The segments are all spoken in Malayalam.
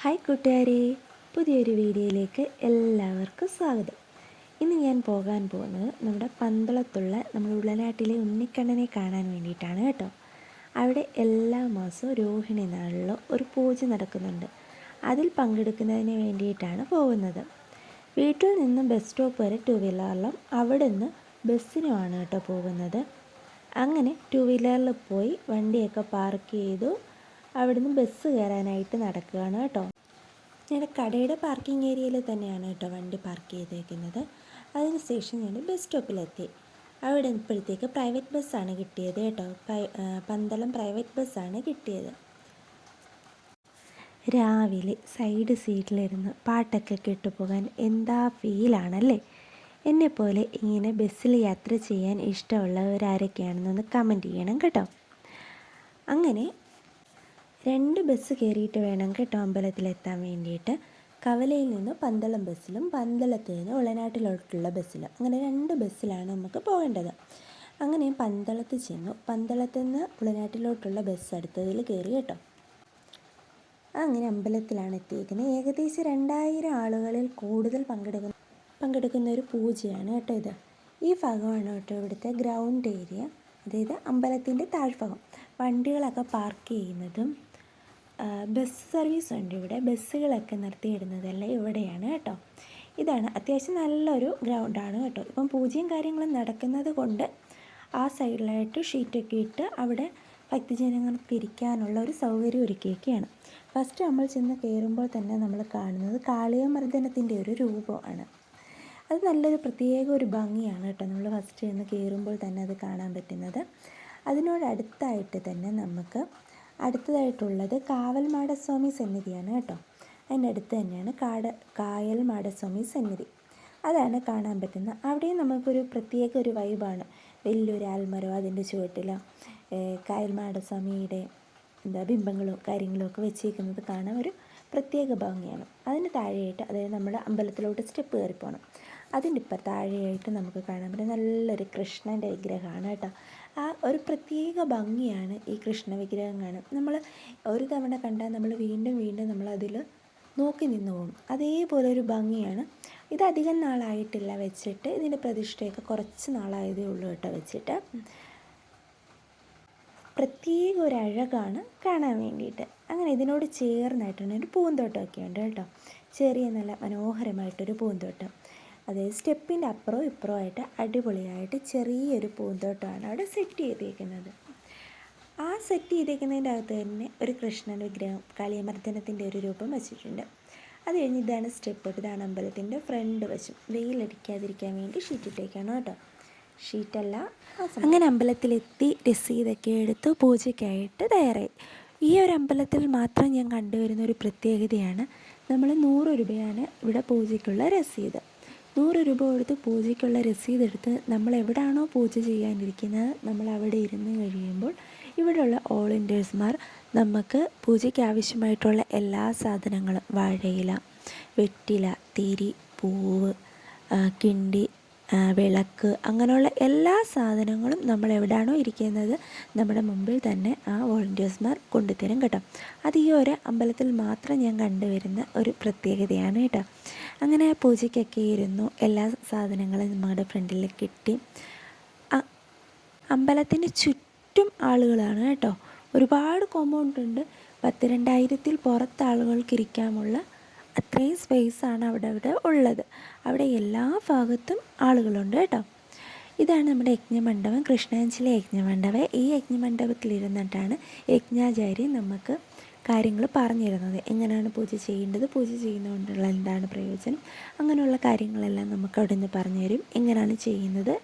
ഹായ് കൂട്ടുകാരെ, പുതിയൊരു വീഡിയോയിലേക്ക് എല്ലാവർക്കും സ്വാഗതം. ഇന്ന് ഞാൻ പോകാൻ പോകുന്നത് നമ്മുടെ പന്തളത്തുള്ള നമ്മുടെ ഉളനാട്ടിലെ ഉണ്ണിക്കണ്ണനെ കാണാൻ വേണ്ടിയിട്ടാണ് കേട്ടോ. അവിടെ എല്ലാ മാസവും രോഹിണി നാളിൽ ഒരു പൂജ നടക്കുന്നുണ്ട്. അതിൽ പങ്കെടുക്കുന്നതിന് വേണ്ടിയിട്ടാണ് പോകുന്നത്. വീട്ടിൽ നിന്ന് ബസ് സ്റ്റോപ്പ് വരെ 2 വീലറിലും അവിടെ നിന്ന് ബസ്സിനുമാണ് കേട്ടോ പോകുന്നത്. അങ്ങനെ 2 വീലറിൽ പോയി വണ്ടിയൊക്കെ പാർക്ക് ചെയ്തു അവിടുന്ന് ബസ് കയറാനായിട്ട് നടക്കുകയാണ് കേട്ടോ. ഞങ്ങളുടെ കടയുടെ പാർക്കിംഗ് ഏരിയയിൽ തന്നെയാണ് കേട്ടോ വണ്ടി പാർക്ക് ചെയ്തേക്കുന്നത്. അതിനുശേഷം ഞാൻ ബസ് സ്റ്റോപ്പിലെത്തി. അവിടെ ഇപ്പോഴത്തേക്ക് പ്രൈവറ്റ് ബസ്സാണ് കിട്ടിയത് കേട്ടോ. പന്തളം പ്രൈവറ്റ് ബസ്സാണ് കിട്ടിയത്. രാവിലെ സൈഡ് സീറ്റിലിരുന്ന് പാട്ടൊക്കെ കേട്ടുപോകാൻ എന്താ ഫീലാണല്ലേ. എന്നെപ്പോലെ ഇങ്ങനെ ബസ്സിൽ യാത്ര ചെയ്യാൻ ഇഷ്ടമുള്ളവരാരൊക്കെയാണെന്നൊന്ന് കമൻറ്റ് ചെയ്യണം കേട്ടോ. അങ്ങനെ 2 ബസ് കയറിയിട്ട് വേണം കേട്ടോ അമ്പലത്തിലെത്താൻ വേണ്ടിയിട്ട്. കവലയിൽ നിന്ന് പന്തളം ബസ്സിലും പന്തളത്ത് നിന്ന് ഉളനാട്ടിലോട്ടുള്ള ബസ്സിലും, അങ്ങനെ 2 ബസ്സിലാണ് നമുക്ക് പോകേണ്ടത്. അങ്ങനെ പന്തളത്ത് ചെന്നു. പന്തളത്ത് നിന്ന് ഉളനാട്ടിലോട്ടുള്ള ബസ് അടുത്തതിൽ കയറി കേട്ടോ. അങ്ങനെ അമ്പലത്തിലാണ് എത്തിയിരിക്കുന്നത്. ഏകദേശം 2000 ആളുകളിൽ കൂടുതൽ പങ്കെടുക്കുന്ന ഒരു പൂജയാണ് കേട്ടോ ഇത്. ഈ ഭാഗമാണ് കേട്ടോ ഇവിടുത്തെ ഗ്രൗണ്ട് ഏരിയ, അതായത് അമ്പലത്തിൻ്റെ താഴ്ഭാഗം. വണ്ടികളൊക്കെ പാർക്ക് ചെയ്യുന്നതും ബസ് സർവീസ് ഉണ്ട് ഇവിടെ. ബസ്സുകളൊക്കെ നിർത്തിയിടുന്നതെല്ലാം ഇവിടെയാണ് കേട്ടോ. ഇതാണ് അത്യാവശ്യം നല്ലൊരു ഗ്രൗണ്ടാണ് കേട്ടോ. ഇപ്പം പൂജയും കാര്യങ്ങളും നടക്കുന്നത് കൊണ്ട് ആ സൈഡിലായിട്ട് ഷീറ്റൊക്കെ ഇട്ട് അവിടെ ഭക്തജനങ്ങൾക്ക് ഇരിക്കാനുള്ള ഒരു സൗകര്യം ഒരുക്കിയൊക്കെയാണ്. ഫസ്റ്റ് നമ്മൾ ചെന്ന് കയറുമ്പോൾ തന്നെ നമ്മൾ കാണുന്നത് കാളിയമർദ്ദനത്തിൻ്റെ ഒരു രൂപമാണ്. അത് നല്ലൊരു പ്രത്യേക ഒരു ഭംഗിയാണ് കേട്ടോ. നമ്മൾ ഫസ്റ്റ് ചെന്ന് കയറുമ്പോൾ തന്നെ അത് കാണാൻ പറ്റുന്നത്. അതിനോടടുത്തായിട്ട് തന്നെ നമുക്ക് അടുത്തതായിട്ടുള്ളത് കാവൽ മാടസ്വാമി സന്നിധിയാണ് കേട്ടോ. അതിൻ്റെ അടുത്ത് തന്നെയാണ് കായൽ മാടസ്വാമി സന്നിധി. അതാണ് കാണാൻ പറ്റുന്നത്. അവിടെയും നമുക്കൊരു പ്രത്യേക ഒരു വൈബാണ്. വലിയൊരു ആൽമരം, അതിൻ്റെ ചുവട്ടിൽ കായൽ മാടസ്വാമിയുടെ ബിംബങ്ങളും കാര്യങ്ങളും ഒക്കെ വെച്ചേക്കുന്നത് കാണാൻ ഒരു പ്രത്യേക ഭംഗിയാണ്. അതിന് താഴെയായിട്ട്, അതായത് നമ്മൾ അമ്പലത്തിലോട്ട് സ്റ്റെപ്പ് കയറി പോകണം. അതിൻ്റെ ഇപ്പം താഴെയായിട്ട് നമുക്ക് കാണാൻ പറ്റും നല്ലൊരു കൃഷ്ണൻ്റെ വിഗ്രഹമാണ് കേട്ടോ. ആ ഒരു പ്രത്യേക ഭംഗിയാണ് ഈ കൃഷ്ണ വിഗ്രഹം കാണാൻ. നമ്മൾ ഒരു തവണ കണ്ടാൽ നമ്മൾ വീണ്ടും വീണ്ടും നമ്മളതിൽ നോക്കി നിന്ന് പോകും. അതേപോലെ ഒരു ഭംഗിയാണ്. ഇത് അധികം നാളായിട്ടില്ല വെച്ചിട്ട്. ഇതിൻ്റെ പ്രതിഷ്ഠയൊക്കെ കുറച്ച് നാളായതേ ഉള്ളൂ കേട്ടോ വെച്ചിട്ട്. പ്രത്യേക ഒരു അഴകാണ് കാണാൻ വേണ്ടിയിട്ട്. അങ്ങനെ ഇതിനോട് ചേർന്നായിട്ടാണ് ഒരു പൂന്തോട്ടമൊക്കെ ഉണ്ട് കേട്ടോ. ചെറിയ നല്ല മനോഹരമായിട്ടൊരു പൂന്തോട്ടം. അതായത് സ്റ്റെപ്പിൻ്റെ അപ്പുറവും ഇപ്പുറവും ആയിട്ട് അടിപൊളിയായിട്ട് ചെറിയൊരു പൂന്തോട്ടമാണ് അവിടെ സെറ്റ് ചെയ്തേക്കുന്നത്. ആ സെറ്റ് ചെയ്തേക്കുന്നതിൻ്റെ അകത്ത് തന്നെ ഒരു കൃഷ്ണൻ വിഗ്രഹം, കാളിയമർദ്ദനത്തിൻ്റെ ഒരു രൂപം വച്ചിട്ടുണ്ട്. അത് കഴിഞ്ഞ് ഇതാണ് സ്റ്റെപ്പ്. ഇതാണ് അമ്പലത്തിൻ്റെ ഫ്രണ്ട് വശം. വെയിലടിക്കാതിരിക്കാൻ വേണ്ടി ഷീറ്റിട്ടേക്കാണ് കേട്ടോ. ഷീറ്റല്ല. അങ്ങനെ അമ്പലത്തിലെത്തി രസീതൊക്കെ എടുത്ത് പൂജയ്ക്കായിട്ട് തയ്യാറായി. ഈ ഒരു അമ്പലത്തിൽ മാത്രം ഞാൻ കണ്ടുവരുന്ന ഒരു പ്രത്യേകതയാണ്, നമ്മൾ 100 രൂപയാണ് ഇവിടെ പൂജയ്ക്കുള്ള രസീത്. 100 രൂപ കൊടുത്ത് പൂജയ്ക്കുള്ള രസീത് എടുത്ത് നമ്മൾ എവിടെയാണോ പൂജ ചെയ്യാനിരിക്കുന്നത് നമ്മൾ അവിടെ ഇരുന്ന് കഴിയുമ്പോൾ ഇവിടെയുള്ള വോളണ്ടിയേഴ്സ്മാർ നമുക്ക് പൂജയ്ക്ക് ആവശ്യമായിട്ടുള്ള എല്ലാ സാധനങ്ങളും, വാഴയില, വെറ്റില, തിരി, പൂവ്, കിണ്ടി, വിളക്ക്, അങ്ങനെയുള്ള എല്ലാ സാധനങ്ങളും നമ്മൾ എവിടെയാണോ ഇരിക്കുന്നത് നമ്മുടെ മുമ്പിൽ തന്നെ ആ വോളണ്ടിയേഴ്സ്മാർ കൊണ്ടുതരും കേട്ടോ. അത് ഈ ഒരു അമ്പലത്തിൽ മാത്രം ഞാൻ കണ്ടുവരുന്ന ഒരു പ്രത്യേകതയാണ് കേട്ടോ. അങ്ങനെ പൂജയ്ക്കൊക്കെ ഇരുന്നു. എല്ലാ സാധനങ്ങളും നമ്മുടെ ഫ്രണ്ടിൽ കിട്ടി. അമ്പലത്തിന് ചുറ്റും ആളുകളാണ് കേട്ടോ. ഒരുപാട് കോമ്പൗണ്ട് ഉണ്ട്. 10,000-2000 പുറത്ത് ആളുകൾക്ക് ഇരിക്കാമുള്ള അത്രയും സ്പേസാണ് അവിടെ ഉള്ളത്. അവിടെ എല്ലാ ഭാഗത്തും ആളുകളുണ്ട് കേട്ടോ. ഇതാണ് നമ്മുടെ യജ്ഞമണ്ഡപം, കൃഷ്ണാഞ്ചിലെ യജ്ഞമണ്ഡപം. ഈ യജ്ഞമണ്ഡപത്തിലിരുന്നിട്ടാണ് യജ്ഞാചാരി നമുക്ക് കാര്യങ്ങൾ പറഞ്ഞിരുന്നത്. എങ്ങനെയാണ് പൂജ ചെയ്യേണ്ടത്, പൂജ ചെയ്യുന്നതുകൊണ്ടുള്ള എന്താണ് പ്രയോജനം, അങ്ങനെയുള്ള കാര്യങ്ങളെല്ലാം നമുക്ക് അവിടെ നിന്ന് പറഞ്ഞു തരും. എങ്ങനെയാണ് ചെയ്യുന്നത്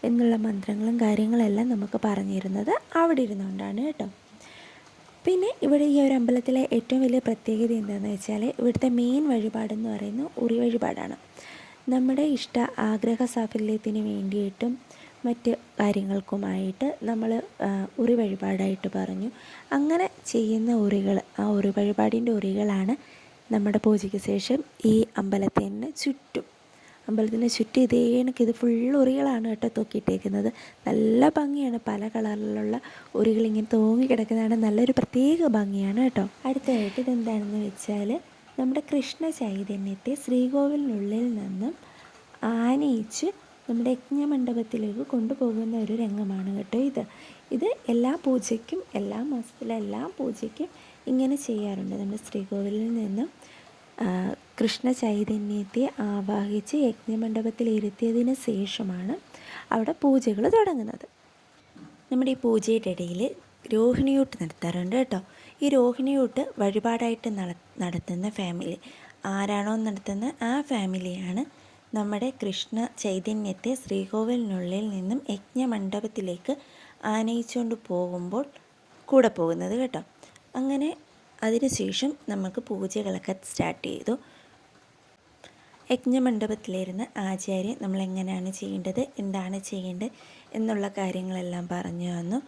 എന്നുള്ള മന്ത്രങ്ങളും കാര്യങ്ങളെല്ലാം നമുക്ക് പറഞ്ഞു തരുന്നത് അവിടെ ഇരുന്നുകൊണ്ടാണ് കേട്ടോ. പിന്നെ ഇവിടെ ഈ ഒരു അമ്പലത്തിലെ ഏറ്റവും വലിയ പ്രത്യേകത എന്താണെന്ന് വെച്ചാൽ ഇവിടുത്തെ മെയിൻ വഴിപാടെന്ന് പറയുന്നത് ഉറി വഴിപാടാണ്. നമ്മുടെ ആഗ്രഹ സാഫല്യത്തിന് വേണ്ടിയിട്ടും മറ്റ് കാര്യങ്ങൾക്കുമായിട്ട് നമ്മൾ ഉറി വഴിപാടായിട്ട് പറഞ്ഞു. അങ്ങനെ ചെയ്യുന്ന ഉറികൾ, ആ ഉറി വഴിപാടിൻ്റെ ഉറികളാണ് നമ്മുടെ പൂജയ്ക്ക് ശേഷം ഈ അമ്പലത്തിന് ചുറ്റും ഇതേ കണക്ക് ഇത് ഫുൾ ഉറികളാണ് കേട്ടോ തൂക്കിയിട്ടേക്കുന്നത്. നല്ല ഭംഗിയാണ്. പല കളറിലുള്ള ഉറികൾ ഇങ്ങനെ തൂങ്ങി കിടക്കുന്നതാണ്. നല്ലൊരു പ്രത്യേക ഭംഗിയാണ് കേട്ടോ. അടുത്തതായിട്ട് ഇതെന്താണെന്ന് വെച്ചാൽ നമ്മുടെ കൃഷ്ണ ചൈതന്യത്തെ ശ്രീകോവിലിനുള്ളിൽ നിന്നും ആനയിച്ച് നമ്മുടെ യജ്ഞമണ്ഡപത്തിലേക്ക് കൊണ്ടുപോകുന്ന ഒരു രംഗമാണ് കേട്ടോ ഇത് എല്ലാ പൂജയ്ക്കും എല്ലാ മാസത്തിലെ എല്ലാ പൂജയ്ക്കും ഇങ്ങനെ ചെയ്യാറുണ്ട്. നമ്മുടെ ശ്രീകോവിലിൽ നിന്നും കൃഷ്ണ ചൈതന്യത്തെ ആവാഹിച്ച് യജ്ഞമണ്ഡപത്തിൽ ഇരുത്തിയതിന് ശേഷമാണ് അവിടെ പൂജകൾ തുടങ്ങുന്നത്. നമ്മുടെ ഈ പൂജയുടെ ഇടയിൽ രോഹിണിയൂട്ട് നടത്താറുണ്ട് കേട്ടോ. ഈ രോഹിണിയൂട്ട് വഴിപാടായിട്ട് നടത്തുന്ന ഫാമിലി ആരാണോ നടത്തുന്ന ആ ഫാമിലിയാണ് നമ്മുടെ കൃഷ്ണ ചൈതന്യത്തെ ശ്രീകോവിലിനുള്ളിൽ നിന്നും യജ്ഞമണ്ഡപത്തിലേക്ക് ആനയിച്ചുകൊണ്ട് പോകുമ്പോൾ കൂടെ പോകുന്നത് കേട്ടോ. അങ്ങനെ അതിനുശേഷം നമുക്ക് പൂജകളൊക്കെ സ്റ്റാർട്ട് ചെയ്തു. യജ്ഞമണ്ഡപത്തിലിരുന്ന് ആചാര്യൻ നമ്മളെങ്ങനെയാണ് ചെയ്യേണ്ടത്, എന്താണ് ചെയ്യേണ്ടത് എന്നുള്ള കാര്യങ്ങളെല്ലാം പറഞ്ഞു തന്നു.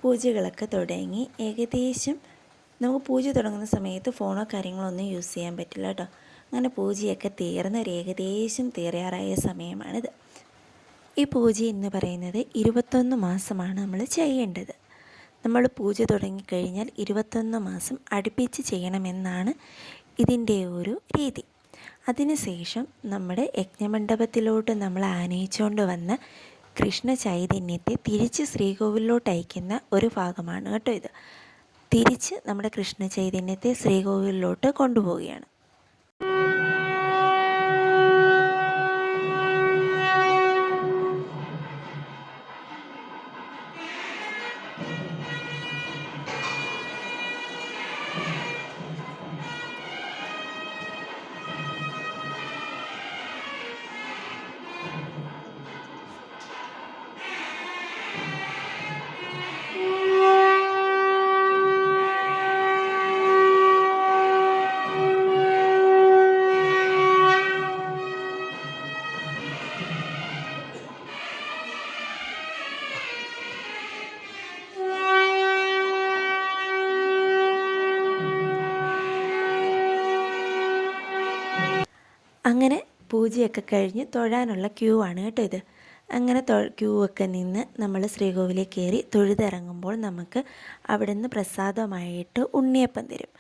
പൂജകളൊക്കെ തുടങ്ങി. ഏകദേശം നമുക്ക് പൂജ തുടങ്ങുന്ന സമയത്ത് ഫോണോ കാര്യങ്ങളോ ഒന്നും യൂസ് ചെയ്യാൻ പറ്റില്ല കേട്ടോ. അങ്ങനെ പൂജയൊക്കെ തീർന്ന് ഒരു ഏകദേശം തീരാറായ സമയമാണിത്. ഈ പൂജ എന്ന് പറയുന്നത് 21 മാസമാണ് നമ്മൾ ചെയ്യേണ്ടത്. നമ്മൾ പൂജ തുടങ്ങിക്കഴിഞ്ഞാൽ 21 മാസം അടുപ്പിച്ച് ചെയ്യണമെന്നാണ് ഇതിൻ്റെ ഒരു രീതി. അതിനുശേഷം നമ്മുടെ യജ്ഞമണ്ഡപത്തിലോട്ട് നമ്മൾ ആനയിച്ചുകൊണ്ട് വന്ന കൃഷ്ണ ചൈതന്യത്തെ തിരിച്ച് ശ്രീകോവിലോട്ട് അയക്കുന്ന ഒരു ഭാഗമാണ് കേട്ടോ ഇത്. തിരിച്ച് നമ്മുടെ കൃഷ്ണ ചൈതന്യത്തെ ശ്രീകോവിലോട്ട് കൊണ്ടുപോവുകയാണ്. അങ്ങനെ പൂജയൊക്കെ കഴിഞ്ഞ് തൊഴാനുള്ള ക്യൂ ആണ് കേട്ടോ ഇത്. അങ്ങനെ ക്യൂ ഒക്കെ നിന്ന് നമ്മൾ ശ്രീകോവിലിൽ കയറി തൊഴുതിറങ്ങുമ്പോൾ നമുക്ക് അവിടെ നിന്ന് പ്രസാദമായിട്ട് ഉണ്ണിയപ്പം തരും.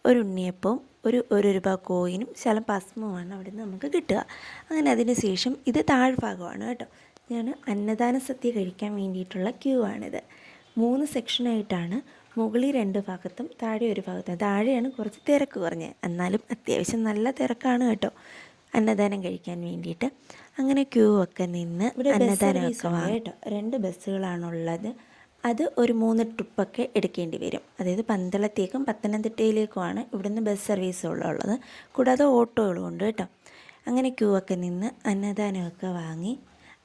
ഒരു ഉണ്ണിയപ്പവും ഒരു രൂപ കോയിനും ശലം ഭസ്മവുമാണ് അവിടെ നിന്ന് നമുക്ക് കിട്ടുക. അങ്ങനെ അതിന് ശേഷം ഇത് താഴ്ഭാഗമാണ് കേട്ടോ. ഞാൻ അന്നദാന സദ്യ കഴിക്കാൻ വേണ്ടിയിട്ടുള്ള ക്യൂ ആണിത്. 3 സെക്ഷനായിട്ടാണ്. മുകളിൽ 2 ഭാഗത്തും താഴെ ഒരു ഭാഗത്തും. താഴെയാണ് കുറച്ച് തിരക്ക് കുറഞ്ഞത്, എന്നാലും അത്യാവശ്യം നല്ല തിരക്കാണ് കേട്ടോ അന്നദാനം കഴിക്കാൻ വേണ്ടിയിട്ട്. അങ്ങനെ ക്യൂ ഒക്കെ നിന്ന് അന്നദാനമൊക്കെ വാങ്ങി കേട്ടോ. 2 ബസ്സുകളാണുള്ളത്. അത് ഒരു 3 ട്രിപ്പൊക്കെ എടുക്കേണ്ടി വരും. അതായത് പന്തളത്തേക്കും പത്തനംതിട്ടയിലേക്കുമാണ് ഇവിടുന്ന് ബസ് സർവീസുള്ളത്. കൂടാതെ ഓട്ടോകളും ഉണ്ട് കേട്ടോ. അങ്ങനെ ക്യൂ ഒക്കെ നിന്ന് അന്നദാനമൊക്കെ വാങ്ങി.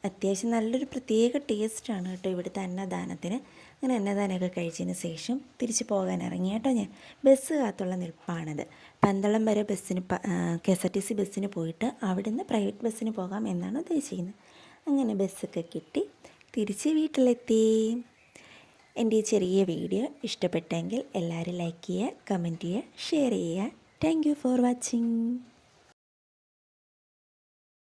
അത്യാവശ്യം നല്ലൊരു പ്രത്യേക ടേസ്റ്റാണ് കേട്ടോ ഇവിടുത്തെ അന്നദാനത്തിന്. അങ്ങനെ അന്നദാനമൊക്കെ കഴിച്ചതിന് ശേഷം തിരിച്ച് പോകാൻ ഇറങ്ങി കേട്ടോ. ഞാൻ ബസ് കാത്തുള്ള നിൽപ്പാണിത്. പന്തളം വരെ ബസ്സിന് KSRTC ബസ്സിന് പോയിട്ട് അവിടുന്ന് പ്രൈവറ്റ് ബസ്സിന് പോകാം എന്നാണ് ഉദ്ദേശിക്കുന്നത്. അങ്ങനെ ബസ്സൊക്കെ കിട്ടി തിരിച്ച് വീട്ടിലെത്തി. എൻ്റെ ഈ ചെറിയ വീഡിയോ ഇഷ്ടപ്പെട്ടെങ്കിൽ എല്ലാവരും ലൈക്ക് ചെയ്യുക, കമൻറ്റ് ചെയ്യുക, ഷെയർ ചെയ്യുക. Thank you for watching.